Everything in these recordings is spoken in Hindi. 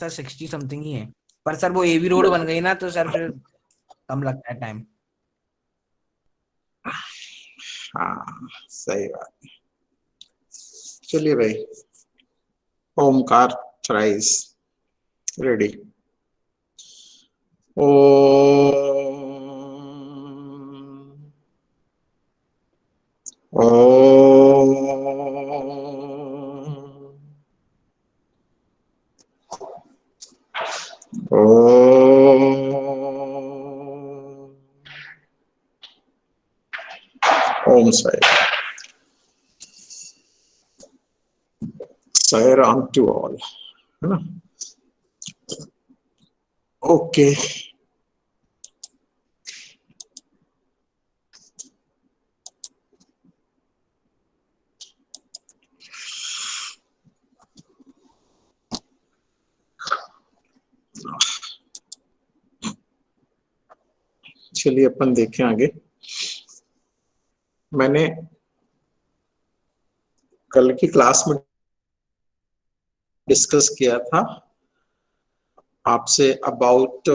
सर 60 समथिंग ही है, पर सर वो एवी रोड बन गई ना तो सर फिर कम लगता है टाइम। हाँ सही बात है। चलिए भाई, ओमकार थ्राइस रेडी। ओ ओम साई साई राम टू ऑल, है ना। ओके चलिए अपन देखें आगे। मैंने कल की क्लास में डिस्कस किया था आपसे अबाउट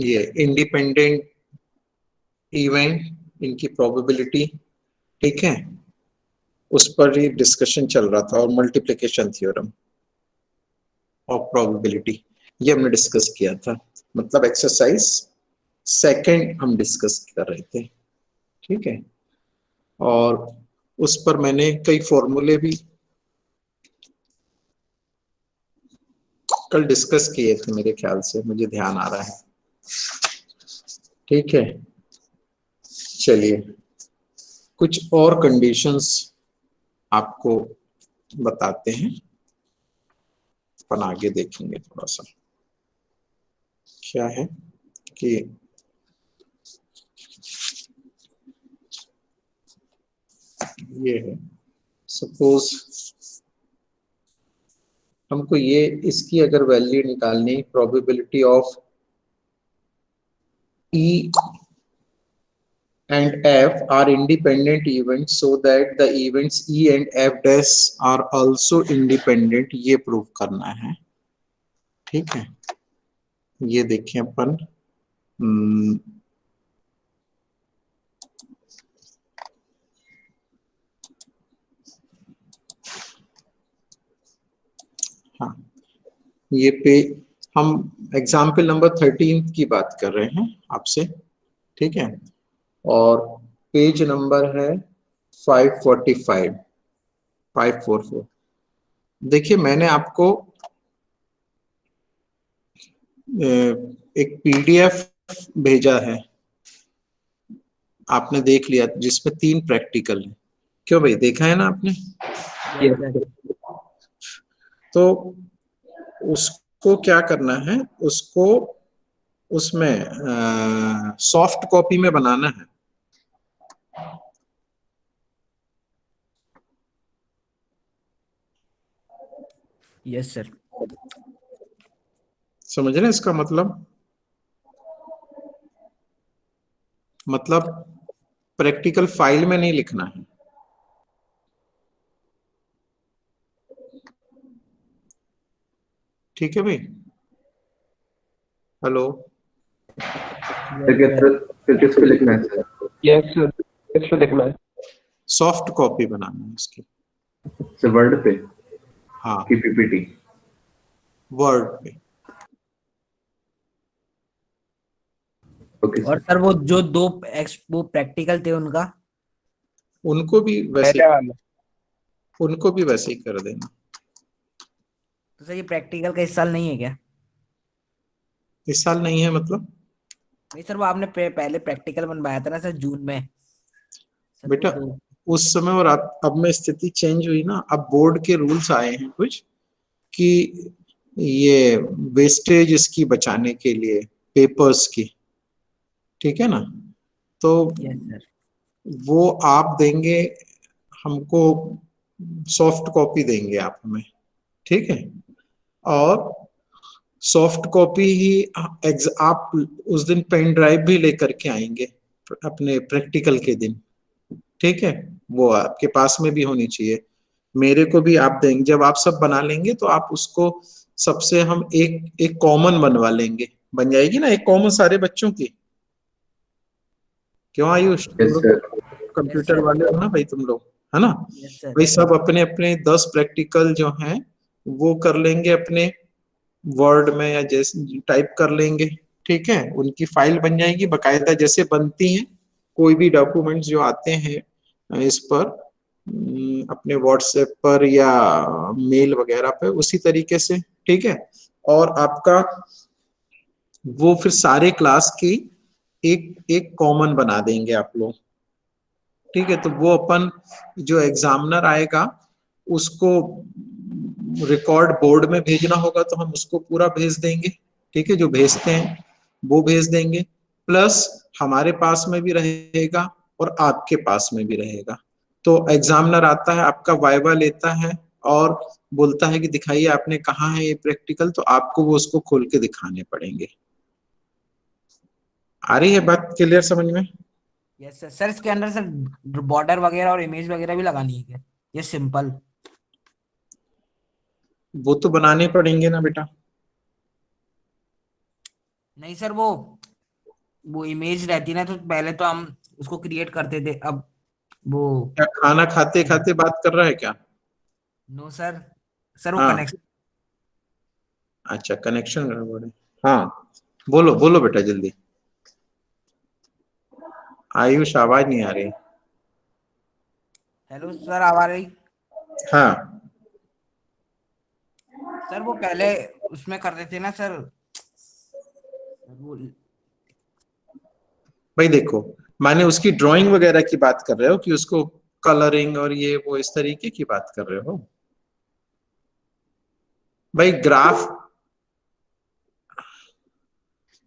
ये इंडिपेंडेंट इवेंट, इनकी प्रोबेबिलिटी, ठीक है, उस पर ही डिस्कशन चल रहा था, और मल्टीप्लिकेशन थ्योरम ऑफ प्रोबेबिलिटी ये हमने डिस्कस किया था। मतलब एक्सरसाइज सेकंड हम डिस्कस कर रहे थे, ठीक है। और उस पर मैंने कई फॉर्मूले भी कल डिस्कस किए थे मेरे ख्याल से, मुझे ध्यान आ रहा है, ठीक है। चलिए कुछ और कंडीशंस आपको बताते हैं, अपन आगे देखेंगे थोड़ा सा क्या है कि ये है, सपोज हमको ये इसकी अगर वैल्यू निकालनी, probability of E and F are independent events so that the events E and F dash are also independent, ये प्रूव करना है, ठीक है। ये देखें अपन, हाँ ये पे हम एग्जाम्पल नंबर 13 की बात कर रहे हैं आपसे, ठीक है। और पेज नंबर है 545 544। देखिए मैंने आपको एक पीडीएफ भेजा है, आपने देख लिया, जिसमें 3 प्रैक्टिकल है। क्यों भाई, देखा है ना आपने? Yes sir. तो उसको क्या करना है, उसको उसमें सॉफ्ट कॉपी में बनाना है। Yes sir. समझ रहे हैं इसका मतलब प्रैक्टिकल फाइल में नहीं लिखना है, ठीक है भाई। हेलो, फिर किस पे लिखना है सर? यस सर, किस पे लिखना है? सॉफ्ट कॉपी बनाना है इसकी। सर वर्ड पे? हाँ की पीपीटी? वर्ड पे। ओके और सर। सर वो जो दो वो प्रैक्टिकल थे उनका, उनको भी वैसे पहले वाला। उनको भी वैसे ही कर देना। तो सर ये प्रैक्टिकल का इस साल नहीं है क्या? इस साल नहीं है मतलब? नहीं सर, वो आपने पहले प्रैक्टिकल बनवाया था ना सर जून में, सर वो बेटा दो। उस समय और अब में स्थिति चेंज हुई ना, अब बोर्ड के रूल्स आए हैं कुछ कि ये वेस्टेज इसकी बचाने के लिए पेपर्स की, ठीक है ना। तो यस सर। वो आप देंगे हमको, सॉफ्ट कॉपी देंगे आप हमें, ठीक है। और सॉफ्ट कॉपी ही आप उस दिन पेन ड्राइव भी लेकर के आएंगे अपने प्रैक्टिकल के दिन, ठीक है। वो आपके पास में भी होनी चाहिए, मेरे को भी आप देंगे, जब आप सब बना लेंगे तो आप उसको सबसे हम एक एक कॉमन बनवा लेंगे, बन जाएगी ना एक कॉमन सारे बच्चों की। क्यों आयुष, तुम Yes, लोग sir. Yes computer sir. वाले हो ना भाई तुम लोग, है ना? Yes sir. भाई सब अपने अपने 10 प्रैक्टिकल जो हैं वो कर लेंगे अपने वर्ड में या जैसे टाइप कर लेंगे, ठीक है? उनकी फाइल बन जाएगी बकायदा जैसे बनती हैं कोई भी डॉक्यूमेंट्स जो आते हैं इस पर अपने व्हाट्सएप पर या मेल वगैरह पे उसी तरीके से, ठीक है? और आपका वो फिर सारे क्लास की एक एक कॉमन बना देंगे आप लोग, ठीक है? तो वो अपन जो एग्जामिनर आएगा उसको रिकॉर्ड बोर्ड में भेजना होगा तो हम उसको पूरा भेज देंगे, ठीक है? जो भेजते हैं वो भेज देंगे, प्लस हमारे पास में भी रहेगा और आपके पास में भी रहेगा। तो एग्जामिनर आता है, आपका वाइवा लेता है और बोलता है कि दिखाइए आपने कहाँ है ये प्रैक्टिकल, तो आपको वो उसको खोल के दिखाने पड़ेंगे। आ रही है बात क्लियर समझ में? Yes sir. सर इसके अंदर सर बॉर्डर वगैरह और इमेज वगैरह भी लगानी है क्या, ये सिंपल? वो तो बनाने पड़ेंगे ना बेटा। नहीं सर, वो इमेज रहती ना, तो पहले तो हम उसको क्रिएट करते थे, अब वो। क्या खाना खाते खाते बात कर रहा है क्या? No sir. सर वो हाँ, कनेक्शन। अच्छा कनेक्शन गड़बड़ है। हाँ बोलो बोलो बेटा जल्दी। आयुष आवाज नहीं आ रही। हेलो सर, आवाज रही? हाँ सर वो पहले उसमें करते थे ना सर, वो। भाई देखो, माने उसकी ड्राइंग वगैरह की बात कर रहे हो कि उसको कलरिंग और ये वो इस तरीके की बात कर रहे हो? भाई ग्राफ,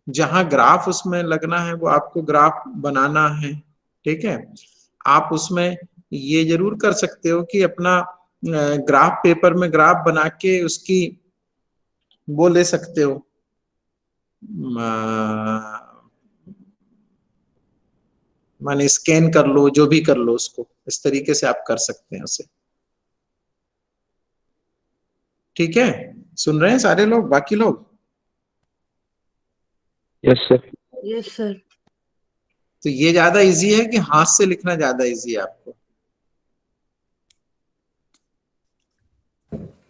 जहां ग्राफ उसमें लगना है वो आपको ग्राफ बनाना है, ठीक है? आप उसमें ये जरूर कर सकते हो कि अपना ग्राफ पेपर में ग्राफ बना के उसकी वो ले सकते हो, माने स्कैन कर लो, जो भी कर लो उसको इस तरीके से आप कर सकते हैं उसे, ठीक है? सुन रहे हैं सारे लोग, बाकी लोग? Yes, sir. Yes, sir. तो ये ज्यादा इजी है कि हाथ से लिखना ज्यादा इजी है आपको?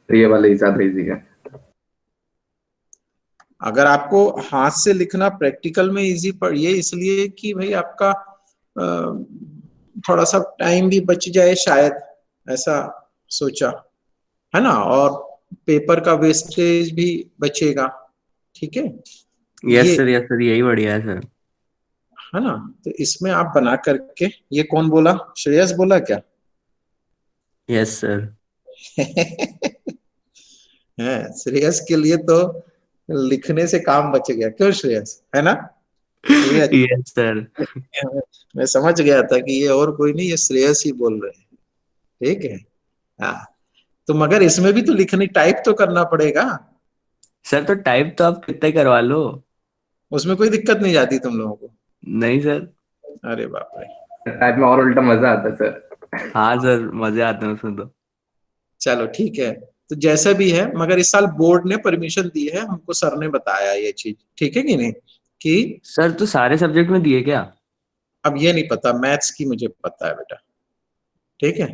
तो ये वाला ही ज्यादा इजी है। अगर आपको हाथ से लिखना प्रैक्टिकल में इजी पड़, ये इसलिए कि भाई आपका थोड़ा सा टाइम भी बच जाए शायद, ऐसा सोचा, है ना? और पेपर का वेस्टेज भी बचेगा, ठीक है? ये, यस सर यही बढ़िया है सर। है ना? तो इसमें आप बना करके, ये कौन बोला, श्रेयस बोला क्या? Yes sir. है, श्रेयस के लिए तो लिखने से काम बच गया, क्यों श्रेयस, है ना? ये यस सर। मैं समझ गया था कि ये और कोई नहीं, ये श्रेयस ही बोल रहे हैं, ठीक है? हाँ, तो मगर इसमें भी तो लिखनी, टाइप तो करना पड़ेगा। सर तो टाइप तो आप कितने करवा लो। उसमें कोई दिक्कत नहीं जाती तुम लोगों को? नहीं सर। अरे बाप रे। टाइप में और उल्टा मजा आता है सर। हाँ सर मजे आते हैं उसमें तो। चलो ठीक है, तो जैसा भी है, मगर इस साल बोर्ड ने परमिशन दी है हमको, सर ने बताया ये चीज, ठीक है कि नहीं? कि सर तो सारे सब्जेक्ट में दिए क्या? अब ये नहीं पता, मैथ्स की मुझे पता है बेटा, ठीक है?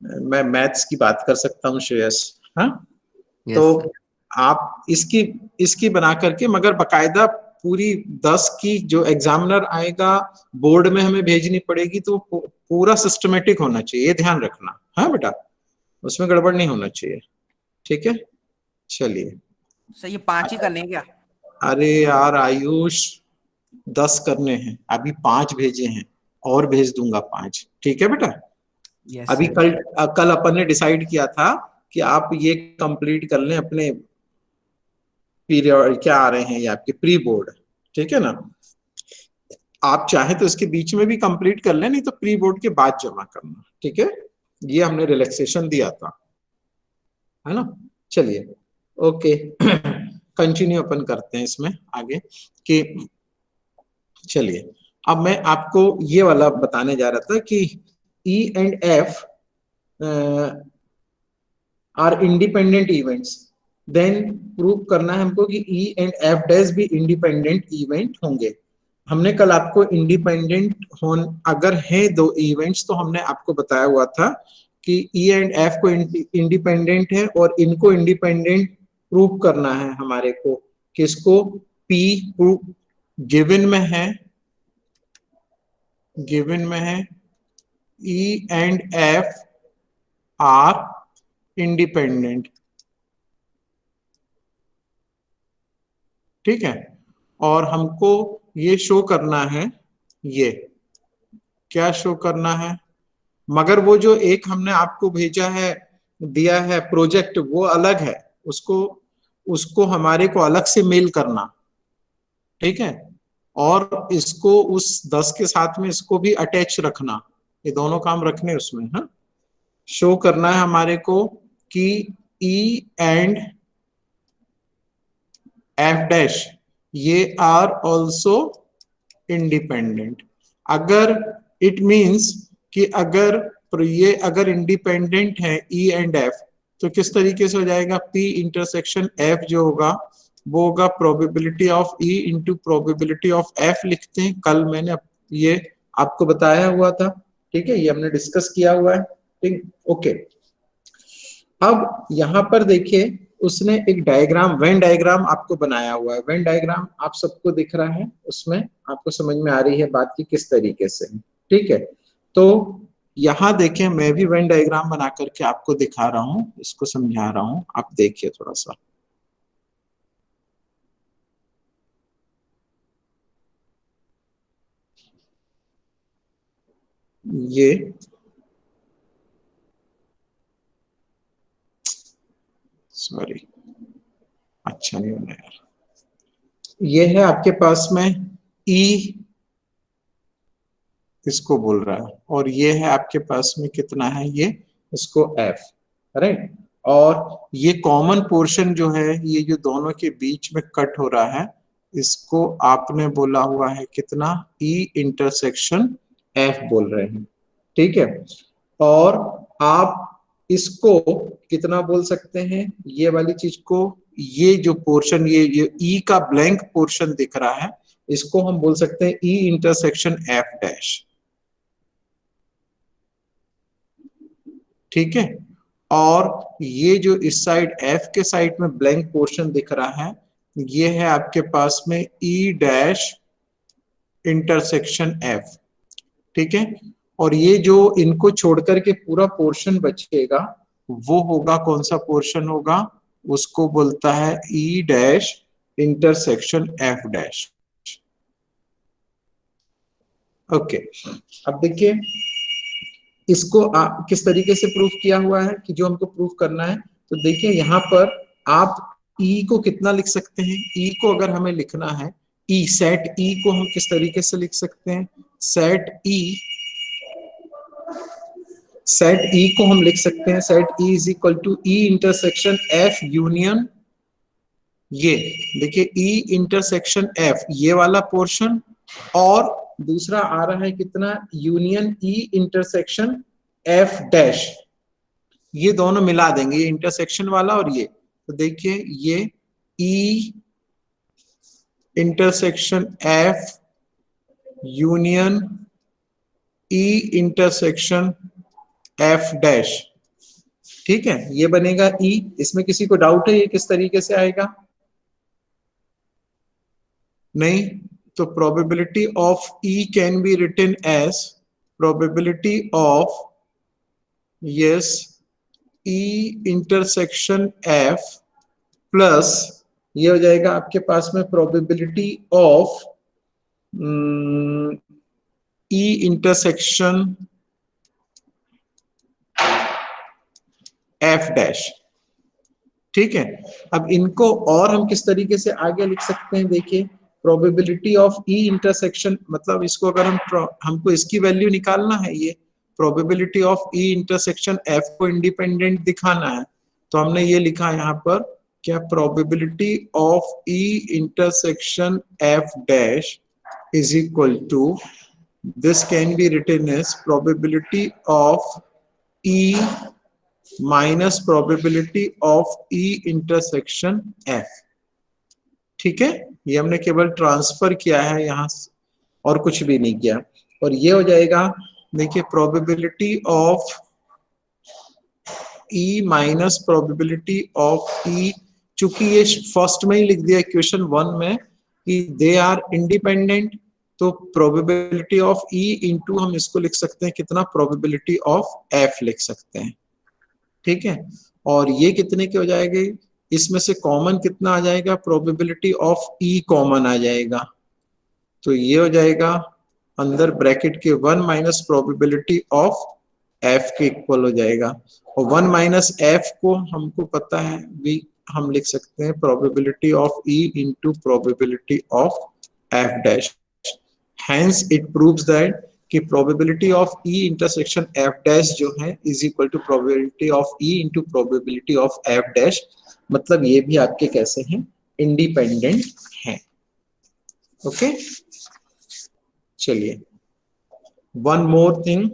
मैं मैथ्स की बात कर सकता हूँ श्रेयस, हाँ? यस तो सर। आप इसकी इसकी बना करके, मगर बकायदा पूरी 10 की जो एग्जामिनर आएगा बोर्ड में हमें भेजनी पड़ेगी, तो पूरा सिस्टमेटिक होना चाहिए, ये ध्यान रखना, हाँ बेटा? उसमें गड़बड़ नहीं होना चाहिए, ठीक है? चलिए। सर ये 5 ही करने हैं क्या? अरे यार आयुष, 10 करने हैं, अभी 5 भेजे हैं, और भेज दूंगा 5, ठीक है बेटा? यस अभी सर। कल अपन ने डिसाइड किया था कि आप ये कंप्लीट कर लें अपने पीरियड, क्या आ रहे हैं ये आपके प्री बोर्ड, ठीक है ना? आप चाहे तो इसके बीच में भी कंप्लीट कर लें, नहीं तो प्री बोर्ड के बाद जमा करना, ठीक है? ये हमने रिलैक्सेशन दिया था, है ना? चलिए, ओके। कंटिन्यू अपन करते हैं इसमें आगे कि, चलिए अब मैं आपको ये वाला बताने जा रहा था कि E and F are independent events, then prove करना है हमको कि ई एंड एफ डैश भी इंडिपेंडेंट इवेंट होंगे। हमने कल आपको इंडिपेंडेंट अगर है दो इवेंट्स तो हमने आपको बताया हुआ था कि ई एंड एफ को इंडिपेंडेंट है और इनको इंडिपेंडेंट प्रूव करना है हमारे को। किसको? पी गिवन में है ई एंड एफ आर इंडिपेंडेंट, ठीक है। और हमको ये शो करना है, ये क्या शो करना है, मगर वो जो एक हमने आपको भेजा है, दिया है प्रोजेक्ट, वो अलग है, उसको हमारे को अलग से मेल करना, ठीक है। और इसको उस 10 के साथ में इसको भी अटैच रखना, ये दोनों काम रखने उसमें। हाँ, शो करना है हमारे को कि ई एंड एफ डैश ये आर ऑल्सो इंडिपेंडेंट। अगर इट मीन्स कि अगर इंडिपेंडेंट है ई एंड एफ, तो किस तरीके से हो जाएगा? पी इंटरसेक्शन एफ जो होगा वो होगा probability of E into probability of F लिखते हैं। कल मैंने ये आपको बताया हुआ था, ठीक है, ये हमने डिस्कस किया हुआ है, ठीक, ओके। अब यहां पर देखिए उसने एक डायग्राम, वेन डायग्राम आपको बनाया हुआ है। वेन डायग्राम आप सबको दिख रहा है, उसमें आपको समझ में आ रही है बात की किस तरीके से, ठीक है। तो यहां देखें, मैं भी वेन डायग्राम बना करके आपको दिखा रहा हूं, इसको समझा रहा हूं, आप देखिए थोड़ा सा। ये सॉरी, अच्छा नहीं होना यार, ये है आपके पास में ई, इसको बोल रहा है, और ये है आपके पास में कितना है, ये इसको एफ, राइट। और ये कॉमन पोर्शन जो है, ये जो दोनों के बीच में कट हो रहा है, इसको आपने बोला हुआ है कितना? ई इंटरसेक्शन एफ बोल रहे हैं, ठीक है। और आप इसको कितना बोल सकते हैं? ये वाली चीज को, ये जो पोर्शन, ये ई का ब्लैंक पोर्शन दिख रहा है, इसको हम बोल सकते हैं ई इंटरसेक्शन एफ डैश, ठीक है। और ये जो इस साइड एफ के साइड में ब्लैंक पोर्शन दिख रहा है, ये है आपके पास में ई डैश इंटरसेक्शन एफ, ठीक है। और ये जो इनको छोड़कर के पूरा पोर्शन बचेगा, वो होगा कौन सा पोर्शन होगा? उसको बोलता है ई dash intersection F dash, okay. अब देखिए इसको किस तरीके से प्रूफ किया हुआ है कि जो हमको प्रूफ करना है। तो देखिए यहाँ पर आप ई को कितना लिख सकते हैं? ई को अगर हमें लिखना है, ई सेट ई को हम किस तरीके से लिख सकते हैं? सेट ई को हम लिख सकते हैं, set E is equal to E intersection F union, ये देखिए ई इंटरसेक्शन एफ, ये वाला पोर्शन, और दूसरा आ रहा है कितना? यूनियन ई इंटरसेक्शन एफ डैश, ये दोनों मिला देंगे, ये इंटरसेक्शन वाला और ये। तो देखिए ये ई इंटरसेक्शन एफ यूनियन ई इंटरसेक्शन एफ डैश, ठीक है, ये बनेगा ई। इसमें किसी को डाउट है ये किस तरीके से आएगा? नहीं, तो probability of E can be written as probability of, yes, E intersection F plus ये हो जाएगा आपके पास में probability of E intersection F dash, ठीक है। अब इनको और हम किस तरीके से आगे लिख सकते हैं? देखिए प्रोबेबिलिटी ऑफ ई इंटरसेक्शन, मतलब इसको अगर हमको इसकी वैल्यू निकालना है, ये probability of E intersection F को इंडिपेंडेंट दिखाना है, तो हमने ये लिखा यहाँ पर क्या? Probability of E intersection F dash is equal to, this can be written as probability of E minus probability of E intersection F. ठीक है, ये हमने केवल ट्रांसफर किया है यहां से और कुछ भी नहीं किया। और ये हो जाएगा, देखिए, probability of E minus probability of E, चूंकि ये फर्स्ट में ही लिख दिया इक्वेशन 1 में कि दे आर इंडिपेंडेंट, तो प्रोबेबिलिटी ऑफ ई इंटू हम इसको लिख सकते हैं कितना, प्रोबेबिलिटी ऑफ एफ लिख सकते हैं। ठीक है, और ये कितने के हो जाएंगे, इसमें से कॉमन कितना आ जाएगा, प्रोबेबिलिटी ऑफ ई कॉमन आ जाएगा, तो ये हो जाएगा अंदर ब्रैकेट के 1 माइनस प्रोबेबिलिटी ऑफ एफ के इक्वल हो जाएगा। और 1 माइनस एफ को हमको पता है भी, हम लिख सकते हैं probability of E into probability of F dash. Hence it proves that कि probability of E intersection F dash जो है is equal to probability of E into probability of F dash. मतलब ये भी आपके कैसे हैं, इंडिपेंडेंट हैं। ओके, चलिए वन मोर थिंग,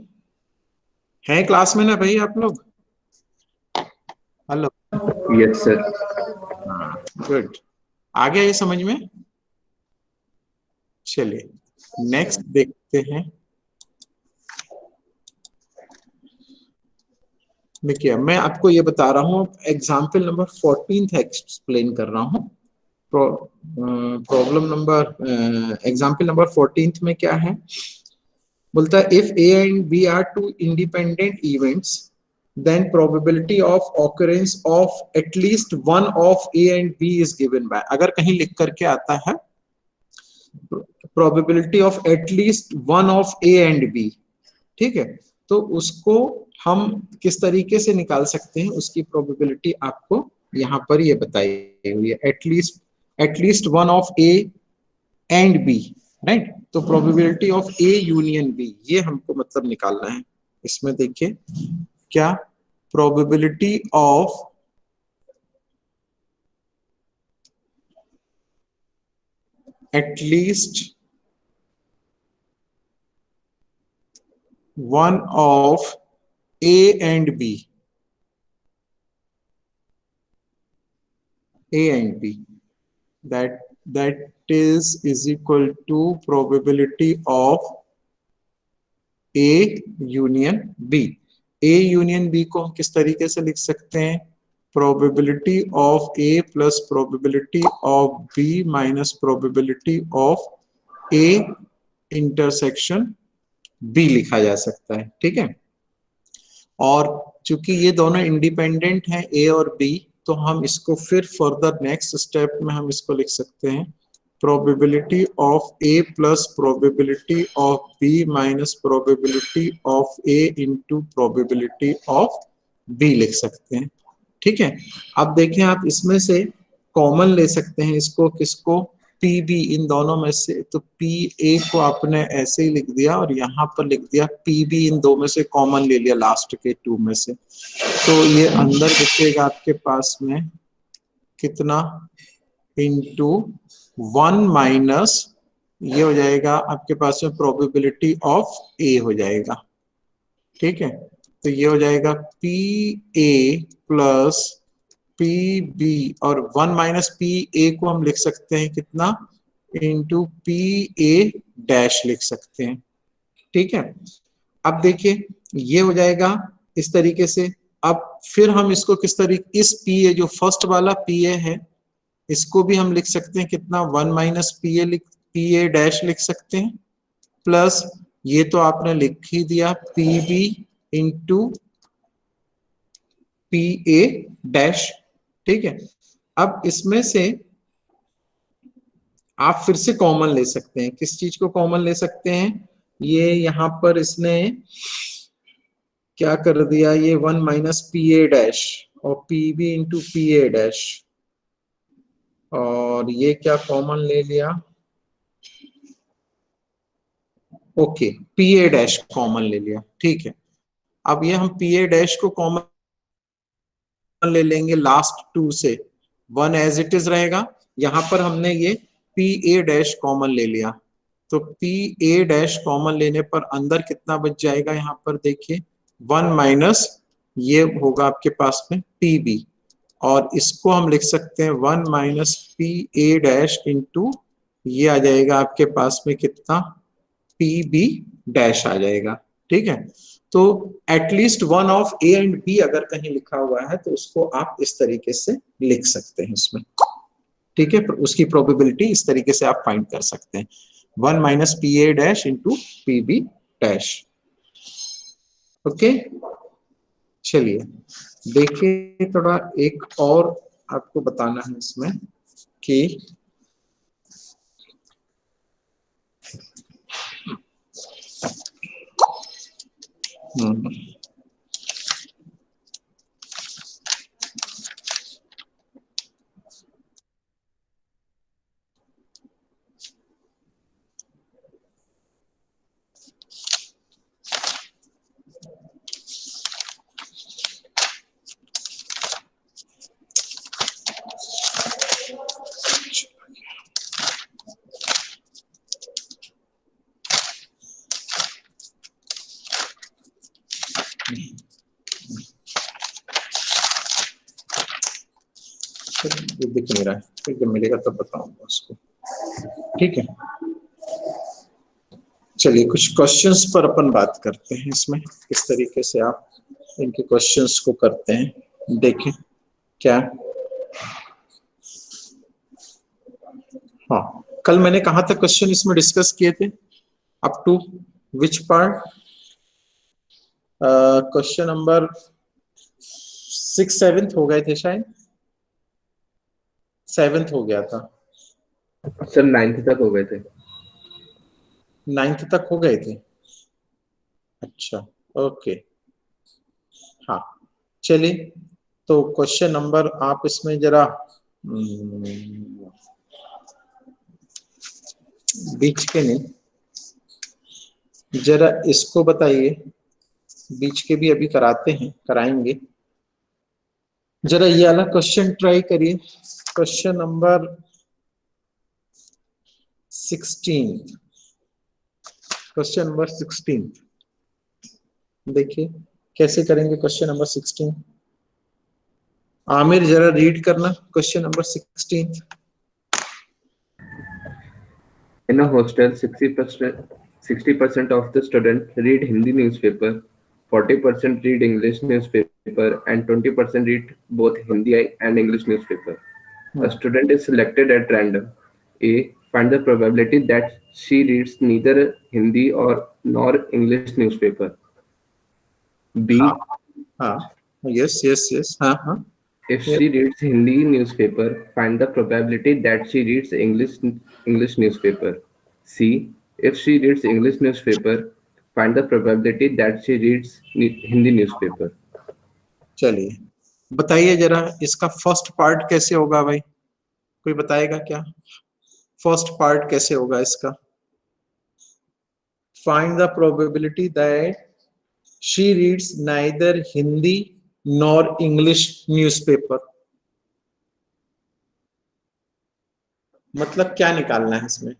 है क्लास में ना भाई आप लोग? Hello, yes sir. गुड, आ गया ये समझ में? चलिए नेक्स्ट देखते हैं। देखिए मैं आपको ये बता रहा हूँ, एग्जाम्पल नंबर 14 एक्सप्लेन कर रहा हूँ। प्रॉब्लम नंबर एग्जाम्पल नंबर 14 में क्या है, बोलता है if A and B are two independent events then probability of occurrence of at least one of A and B is given by, अगर कहीं लिख करके आता है probability of at least one of A and B, ठीक है, तो उसको हम किस तरीके से निकाल सकते हैं, उसकी प्रोबेबिलिटी आपको यहाँ पर ये बताई हुई है, at least one of A and B, right. तो probability of A union B, ये हमको मतलब निकालना है। इसमें देखिए क्या, probability of at least one of A and B, A and B, that is equal to probability of A union B। A union B को हम किस तरीके से लिख सकते हैं, probability of A plus probability of B minus probability of A intersection B लिखा जा सकता है, ठीक है। और चूंकि ये दोनों इंडिपेंडेंट हैं A और B, तो हम इसको फिर फर्दर नेक्स्ट स्टेप में हम इसको लिख सकते हैं probability of A plus probability of B minus probability of A into probability of B लिख सकते हैं, ठीक है। अब देखें आप इसमें से कॉमन ले सकते हैं इसको, किसको, PB, इन दोनों में से। तो PA को आपने ऐसे ही लिख दिया और यहाँ पर लिख दिया PB, इन दो में से कॉमन ले लिया लास्ट के 2 में से। तो ये अंदर बचेगा आपके पास में कितना, इंटू 1 माइनस, ये हो जाएगा आपके पास में प्रोबेबिलिटी ऑफ A हो जाएगा, ठीक है। तो ये हो जाएगा PA प्लस PB, और 1 माइनस PA को हम लिख सकते हैं कितना, इंटू PA डैश लिख सकते हैं, ठीक है। अब देखिए ये हो जाएगा इस तरीके से। अब फिर हम इसको किस तरीके, इस PA जो फर्स्ट वाला PA है, इसको भी हम लिख सकते हैं कितना, 1 माइनस PA डैश लिख सकते हैं, प्लस ये तो आपने लिख ही दिया PB इंटू PA डैश, ठीक है। अब इसमें से आप फिर से कॉमन ले सकते हैं, किस चीज को कॉमन ले सकते हैं, ये यहाँ पर इसने क्या कर दिया, ये 1 माइनस PA डैश और PB इंटू PA डैश, और ये क्या कॉमन ले लिया, ओके, PA डैश कॉमन ले लिया, ठीक है। अब ये हम PA डैश को कॉमन ले लेंगे लास्ट 2 से, 1 एज इट इज रहेगा, यहां पर हमने ये PA डैश कॉमन ले लिया, तो PA डैश कॉमन लेने पर अंदर कितना बच जाएगा, यहाँ पर देखिए 1 माइनस ये होगा आपके पास में PB, और इसको हम लिख सकते हैं 1 माइनस PA डैश इंटू ये आ जाएगा आपके पास में कितना, PB डैश आ जाएगा। ठीक है, तो at least one of A and B अगर कहीं लिखा हुआ है तो उसको आप इस तरीके से लिख सकते हैं इसमें। ठीक है, उसकी प्रोबेबिलिटी इस तरीके से आप फाइंड कर सकते हैं, 1 minus PA dash into PB dash. Okay, चलिए देखिए, थोड़ा एक और आपको बताना है इसमें कि दिख नहीं रहा है, फिर जब मिलेगा तब बताऊंगा उसको। ठीक है, चलिए कुछ क्वेश्चंस पर अपन बात करते हैं इसमें, किस तरीके से आप इनके क्वेश्चंस को करते हैं। देखें क्या, हाँ कल मैंने कहा था क्वेश्चन इसमें डिस्कस किए थे, up to which part, question number 6 7 हो गए थे शायद, 7 हो गया था सर 9th तक हो गए थे। 9th तक हो गए थे, अच्छा ओके, हाँ चलिए, तो क्वेश्चन नंबर आप इसमें जरा बीच के नहीं, जरा इसको बताइए, बीच के भी अभी कराते हैं, कराएंगे, जरा ये वाला क्वेश्चन ट्राई करिए, क्वेश्चन नंबर 16, क्वेश्चन नंबर 16 देखिए कैसे करेंगे क्वेश्चन नंबर 16। आमिर जरा रीड करना question number 16। In a hostel, 60% of the students read Hindi newspaper, 40% read English newspaper, and 20% read both Hindi and English newspaper. A student is selected at random. A. Find the probability that she reads neither Hindi or nor English newspaper. B. हाँ yes yes yes, हाँ हाँ, If she reads Hindi newspaper, find the probability that she reads English newspaper. C. If she reads English newspaper, find the probability that she reads Hindi newspaper. चलिए बताइए जरा इसका फर्स्ट पार्ट कैसे होगा भाई, कोई बताएगा क्या, फर्स्ट पार्ट कैसे होगा इसका, find the probability that she reads neither Hindi nor English newspaper, मतलब क्या निकालना है इसमें,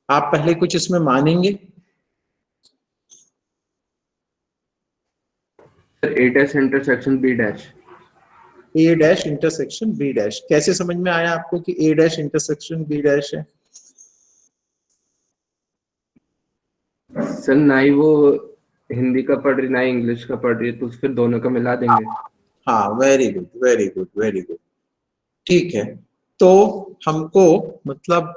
आप पहले कुछ इसमें मानेंगे। A dash intersection B dash. A dash intersection B dash, कैसे समझ में आया आपको कि A dash intersection B dash है? सर ना ही वो हिंदी का पढ़ रही ना ही इंग्लिश का पढ़ रही है, तो फिर दोनों का मिला देंगे। हाँ very good very good very good, ठीक है, तो हमको मतलब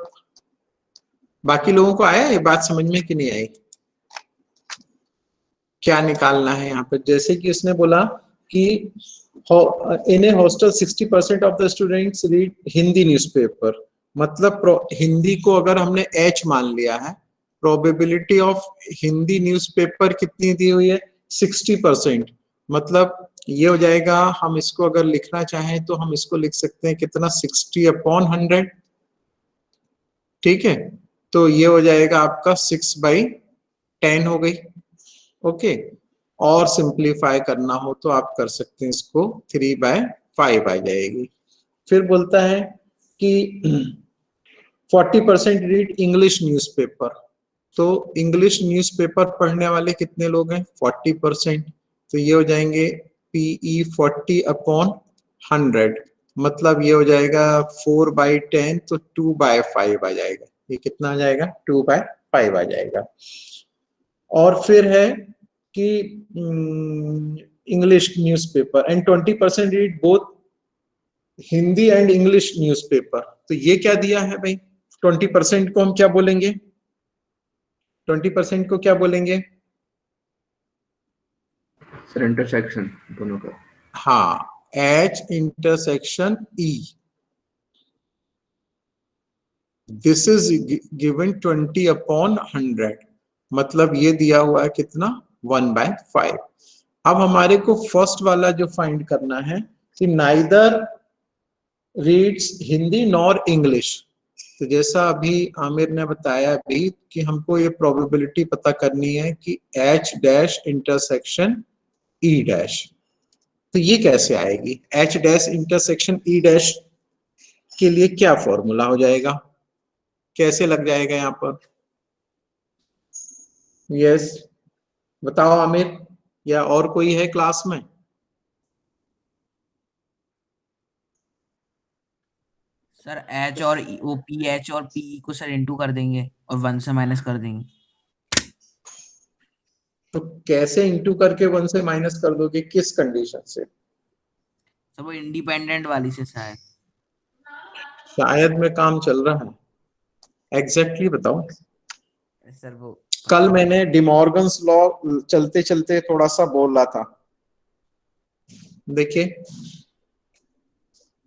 बाकी लोगों को आया ये बात समझ में कि नहीं आई, क्या निकालना है यहाँ पर, जैसे कि उसने बोला कि in a hostel 60% of the students read Hindi newspaper, मतलब हिंदी को अगर हमने H मान लिया है, प्रोबेबिलिटी ऑफ हिंदी न्यूज़पेपर कितनी दी हुई है 60%, मतलब ये हो जाएगा, हम इसको अगर लिखना चाहें तो हम इसको लिख सकते हैं कितना 60/100, ठीक है, तो ये हो जाएगा आपका 6/10 हो गई, ओके, और सिंप्लीफाई करना हो तो आप कर सकते हैं इसको 3/5 आ जाएगी। फिर बोलता है कि 40% रीड इंग्लिश न्यूज़पेपर, तो इंग्लिश न्यूज़पेपर पढ़ने वाले कितने लोग हैं? 40%। तो ये हो जाएंगे PE 40/100, मतलब ये हो जाएगा 4/10, तो 2/5 आ जाएगा। ये कितना आ जाएगा? 2/5 आ जाएगा। और फिर है कि English newspaper and 20% read both Hindi and English newspaper. तो ये क्या दिया है भाई? 20% को हम क्या बोलेंगे? 20% को क्या बोलेंगे? सर इंटरसेक्शन दोनों का। हाँ, H/E, दिस इज गिवन 20/100, मतलब ये दिया हुआ है कितना? 1/5। अब हमारे को फर्स्ट वाला जो फाइंड करना है कि neither reads Hindi nor English. तो जैसा अभी आमिर ने बताया अभी कि हमको ये प्रोबेबिलिटी पता करनी है कि H'/E'। तो ये कैसे आएगी? H'/E' के लिए क्या फॉर्मूला हो जाएगा? कैसे लग जाएगा यहाँ पर? यस, बताओ आमिर, या और कोई है क्लास में? सर एच और वो PH और PE को सर इंटू कर देंगे और 1 से माइनस कर देंगे। तो कैसे इंटू करके 1 से माइनस कर दोगे? किस कंडीशन से? सर वो इंडिपेंडेंट वाली से शायद। शायद में काम चल रहा है। एग्जैक्टली बताओ। सर वो कल मैंने डिमॉर्गन्स लॉ चलते चलते थोड़ा सा बोल रहा था। देखिए,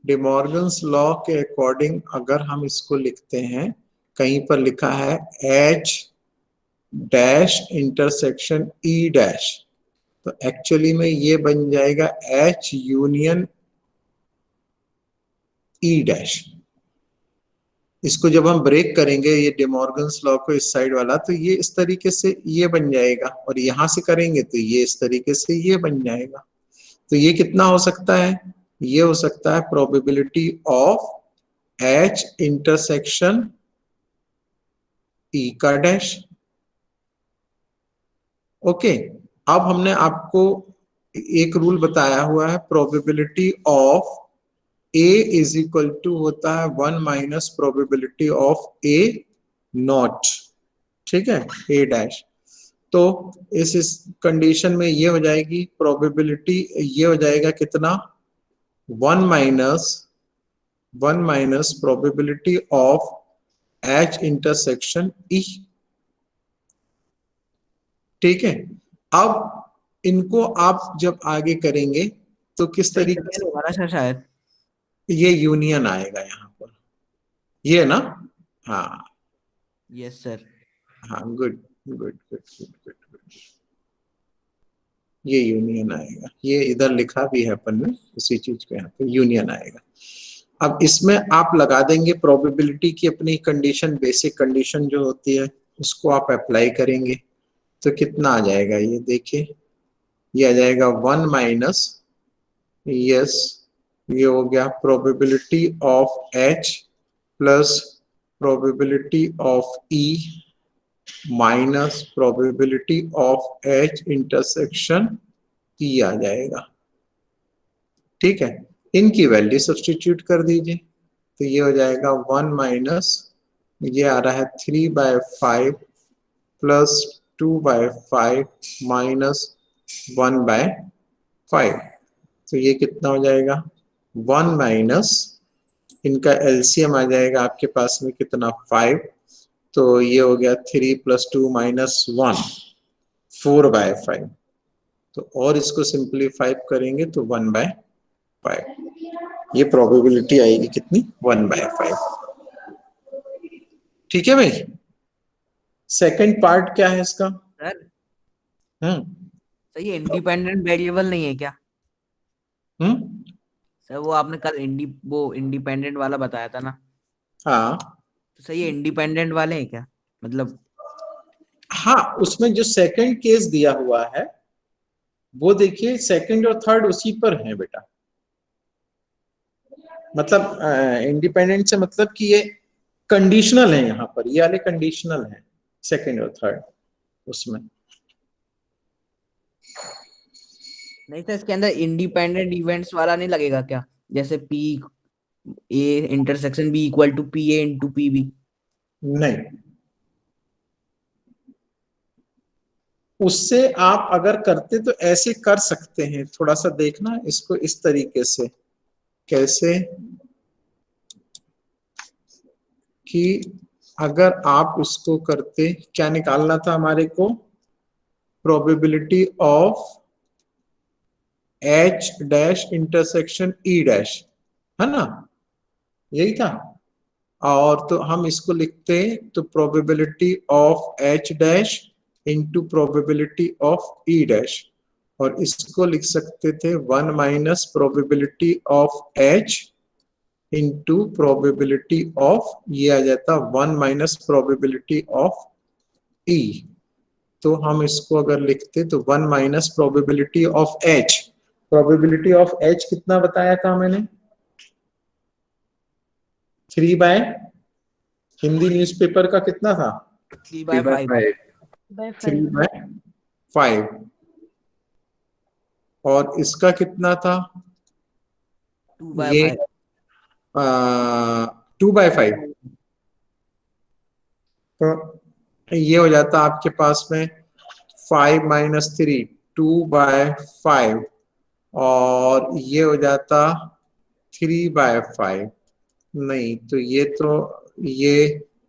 डिमॉर्गन्स लॉ के अकॉर्डिंग अगर हम इसको लिखते हैं, कहीं पर लिखा है H'/E', तो एक्चुअली में ये बन जाएगा H'/E'। इसको जब हम ब्रेक करेंगे ये डिमॉर्गन्स लॉ को इस साइड वाला, तो ये इस तरीके से ये बन जाएगा, और यहां से करेंगे तो ये इस तरीके से ये बन जाएगा। तो ये कितना हो सकता है? ये हो सकता है प्रोबेबिलिटी ऑफ H'/E का डैश। ओके, अब हमने आपको एक रूल बताया हुआ है, probability of A is equal to होता है 1 माइनस प्रोबेबिलिटी ऑफ A0। ठीक है, A'। तो इस कंडीशन में ये हो जाएगी प्रोबेबिलिटी, ये हो जाएगा कितना? 1 माइनस प्रोबेबिलिटी ऑफ H'/E। ठीक है, अब इनको आप जब आगे करेंगे तो किस सही तरीके से? होगा ना सर शायद। ये यूनियन आएगा यहाँ पर, ये ना? हाँ यस सर। हाँ, good good good good good good, ये यूनियन आएगा। ये इधर लिखा भी है अपन ने, उसी चीज को यहाँ पे यूनियन आएगा। अब इसमें आप लगा देंगे प्रोबेबिलिटी की अपनी कंडीशन, बेसिक कंडीशन जो होती है उसको आप अप्लाई करेंगे, तो कितना आ जाएगा? ये देखिए, ये आ जाएगा 1 माइनस, यस, ये हो गया probability of H plus probability of E minus probability of H'/E आ जाएगा। ठीक है, इनकी वैल्यू सब्स्टिट्यूट कर दीजिए, तो ये हो जाएगा 1 माइनस, ये आ रहा है 3/5 प्लस 2/5 माइनस 1/5। तो ये कितना हो जाएगा? 1 माइनस, इनका एलसीएम आ जाएगा आपके पास में कितना? 5। तो ये हो गया 3 + 2 - 1, 4/5। तो और इसको सिंप्लीफाई करेंगे तो 1/5। ये प्रोबेबिलिटी आएगी कितनी? 1/5। ठीक है भाई। सेकंड पार्ट क्या है इसका? सर हम्म सर ये इंडिपेंडेंट वेरिएबल नहीं है क्या? हम्म सर वो आपने कल इंडिपेंडेंट वाला बताया था ना, हाँ तो सर ये इंडिपेंडेंट वाले हैं क्या? मतलब हाँ, उसमें जो सेकंड केस दिया हुआ है वो देखिए, सेकंड और थर्ड उसी पर है बेटा। मतलब इंडिपेंडेंट से मतलब कि ये कंडीशनल है, यहाँ पर ये वाले कंडीशनल है। सेकंड और थर्ड उसमें। नहीं तो इसके अंदर इंडिपेंडेंट इवेंट्स वाला नहीं लगेगा क्या, जैसे P A intersection B equal to P A into P B? नहीं, उससे आप अगर करते तो ऐसे कर सकते हैं, थोड़ा सा देखना इसको इस तरीके से, कैसे कि अगर आप उसको करते, क्या निकालना था हमारे को, probability of H dash intersection E dash, है ना, यही था। और तो हम इसको लिखते तो probability of H dash into probability of E dash, और इसको लिख सकते थे 1 minus probability of H into probability of, ये आ जाता 1 माइनस प्रोबेबिलिटी ऑफ ई। तो हम इसको अगर लिखते तो 1 minus probability of H, probability of H कितना बताया था मैंने, 3 बाय, हिंदी न्यूज़पेपर का कितना था, 3/5। 3/5। 3/5, और इसका कितना था, ये 2/5। 2/5, तो ये हो जाता आपके पास में 5 माइनस 3, 2/5, और ये हो जाता 3/5। नहीं तो ये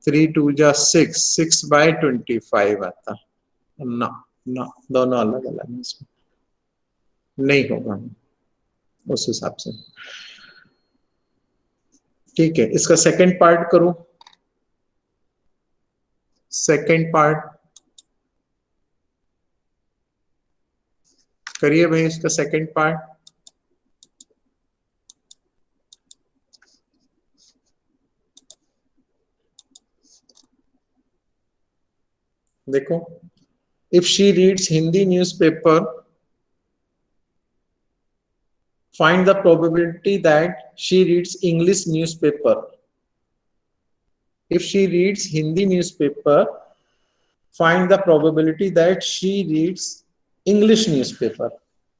3 2 जा 6, 6/25 आता ना, ना दोनों अलग अलग है, इसमें नहीं होगा उस हिसाब से। ठीक है, इसका सेकंड पार्ट करूं, सेकंड पार्ट करिए भाई, इसका सेकंड पार्ट। देखो, if she reads Hindi newspaper, find the probability that she reads English newspaper. If she reads Hindi newspaper, find the probability that she reads English newspaper.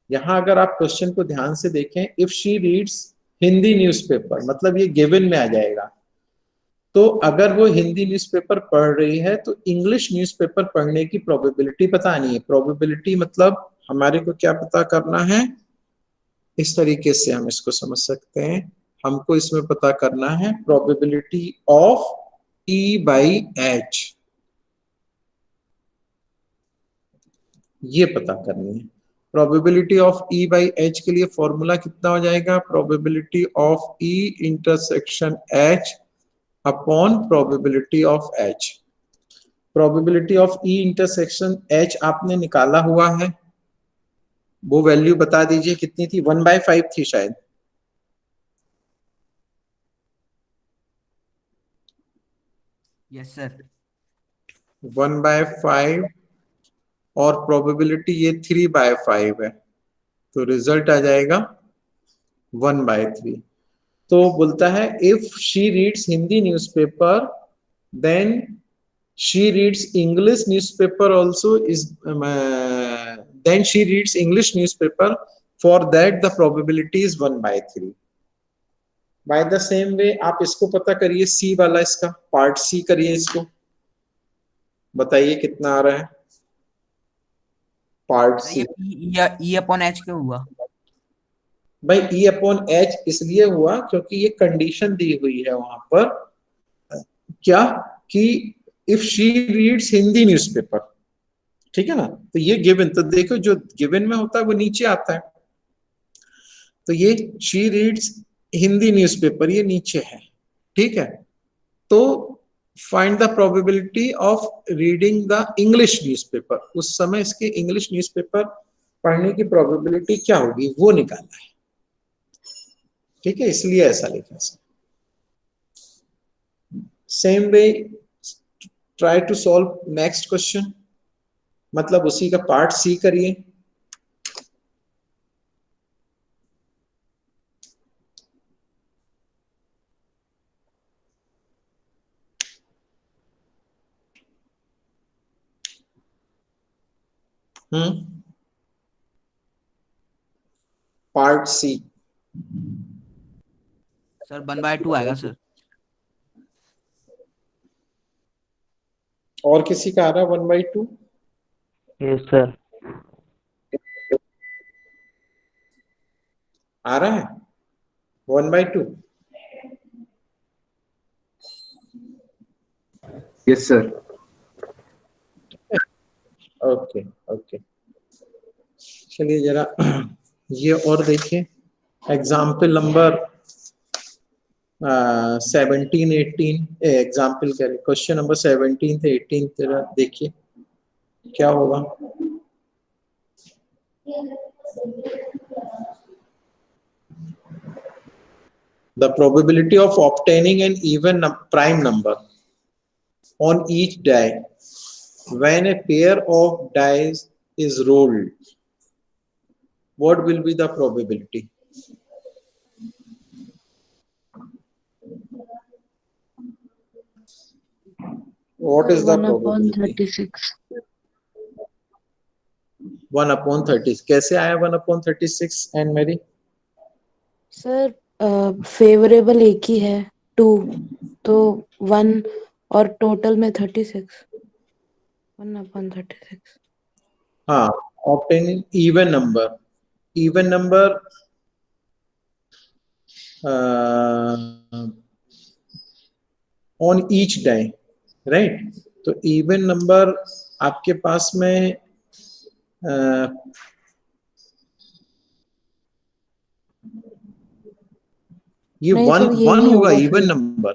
यहां अगर आप क्वेश्चन को ध्यान से देखें, if she reads Hindi newspaper मतलब ये गिवन में आ जाएगा, तो अगर वो हिंदी न्यूज़पेपर पढ़ रही है तो इंग्लिश न्यूज़पेपर पढ़ने की प्रोबेबिलिटी बतानी है। प्रोबेबिलिटी मतलब हमारे को क्या पता करना है, इस तरीके से हम इसको समझ सकते हैं, हमको इसमें पता करना है probability of E by H, ये पता करनी है। Probability of E by H के लिए फॉर्मूला कितना हो जाएगा, probability of E intersection H upon probability of H. Probability of E intersection H आपने निकाला हुआ है, वो वैल्यू बता दीजिए कितनी थी, 1/5 थी शायद। Yes sir. 1/5 और प्रोबेबिलिटी ये 3/5 है, तो रिजल्ट आ जाएगा 1/3। तो बोलता है if she reads Hindi newspaper then she reads English newspaper also is, then she reads English newspaper, for that the probability is 1/3। By the same way आप इसको पता करिए, सी वाला, इसका पार्ट सी करिए, इसको बताइए कितना आ रहा है पार्ट सर सी। ये ई अपॉन एच क्यों हुआ? भाई ई अपॉन एच इसलिए हुआ क्योंकि ये कंडीशन दी हुई है वहां पर, क्या कि if she reads Hindi newspaper, ठीक है ना, तो ये गिवन, तो देखो जो गिवन में होता है वो नीचे आता है, तो ये शी रीड्स हिंदी न्यूज़पेपर ये नीचे है, ठीक है। तो find the probability of reading the English newspaper, उस समय इसके इंग्लिश न्यूज़पेपर पढ़ने की प्रोबेबिलिटी क्या होगी वो निकालना है, ठीक है, इसलिए ऐसा लिखा। Same way try to solve next question, मतलब उसी का पार्ट सी करिए। पार्ट सी। सर 1/2 आएगा सर। और किसी का आ रहा है 1/2? Yes, sir. आ रहा है 1/2? Yes, sir. ओके ओके, चलिए जरा ये और देखिए एग्जाम्पल नंबर 17 18, एग्जाम्पल कह रहे क्वेश्चन नंबर 17 से 18 तेरा देखिए क्या होगा। The probability of obtaining an even prime number on each die when a pair of dice is rolled, what will be the probability? What is the probability? 1/36. 1/30। कैसे आया 1/36 एंड मेरी? सर फेवरेबल एक ही है 2, तो 1 और टोटल में 36, 1/36। हाँ, obtaining even number on each die, right? तो even number आपके पास में ये नहीं वन सर, ये वन नहीं होगा होगा इवन फिर। नंबर।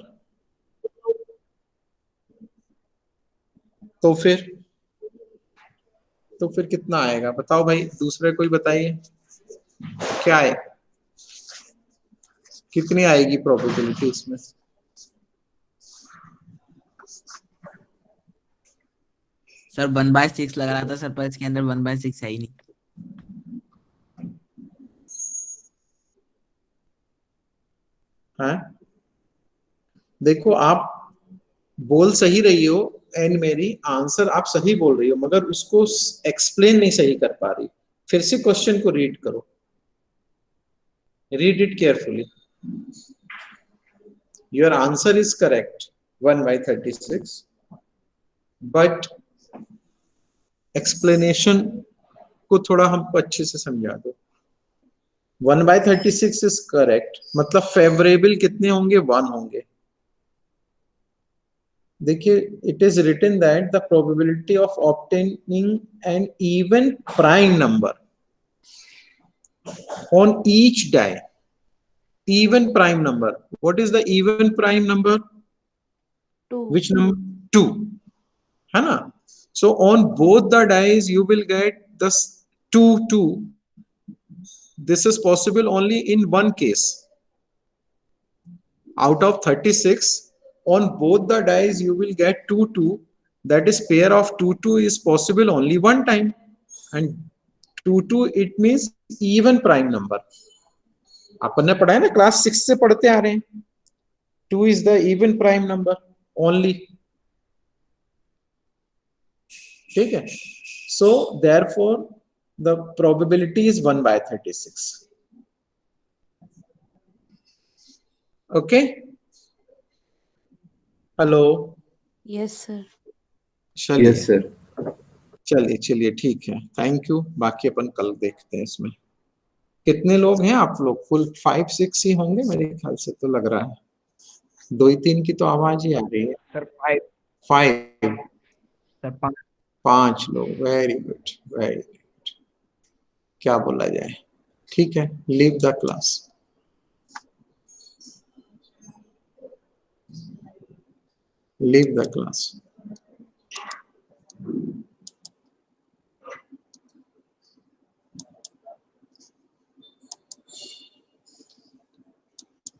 तो फिर कितना आएगा बताओ भाई, दूसरे कोई बताइए क्या है, कितनी आएगी प्रोबेबिलिटी इसमें? सर 1/6 लग रहा था सर, पर इसके अंदर 1/6 है ही नहीं। हाँ देखो, आप बोल सही रही हो एंड मेरी आंसर आप सही बोल रही हो, मगर उसको एक्सप्लेन नहीं सही कर पा रही। फिर से क्वेश्चन को रीड करो, read it carefully. Your answer is correct 1/36, but explanation को थोड़ा हमको अच्छे से समझा दो। 1/36 इज करेक्ट, मतलब फेवरेबल कितने होंगे? 1 होंगे। देखिए, it is written that the probability of obtaining an even prime number on each die, even prime number, what is the even prime number? 2। Which number? 2, है ना? So on both the dice you will get the 2 2. This is possible only in one case. Out of 36, on both the dice you will get 2 2. That is, pair of 2 2 is possible only one time, and 2 2 it means even prime number. अपन ने पढ़ा है ना, क्लास 6 से पढ़ते आ रहे हैं। 2 is the even prime number only. ठीक है? So therefore the probability is 1/36. Okay? Hello? Yes sir. चलिए Yes, sir. चलिए चलिए ठीक है, थैंक यू। बाकी अपन कल देखते हैं। इसमें कितने लोग हैं आप लोग? फुल 5 6 ही होंगे मेरे ख्याल से, तो लग रहा है 2 3 की तो आवाज ही आ रही है। Sir, 5. 5 Sir, 5. 5 लोग, वेरी गुड वेरी गुड। क्या बोला जाए? ठीक है, leave the class. Leave the class.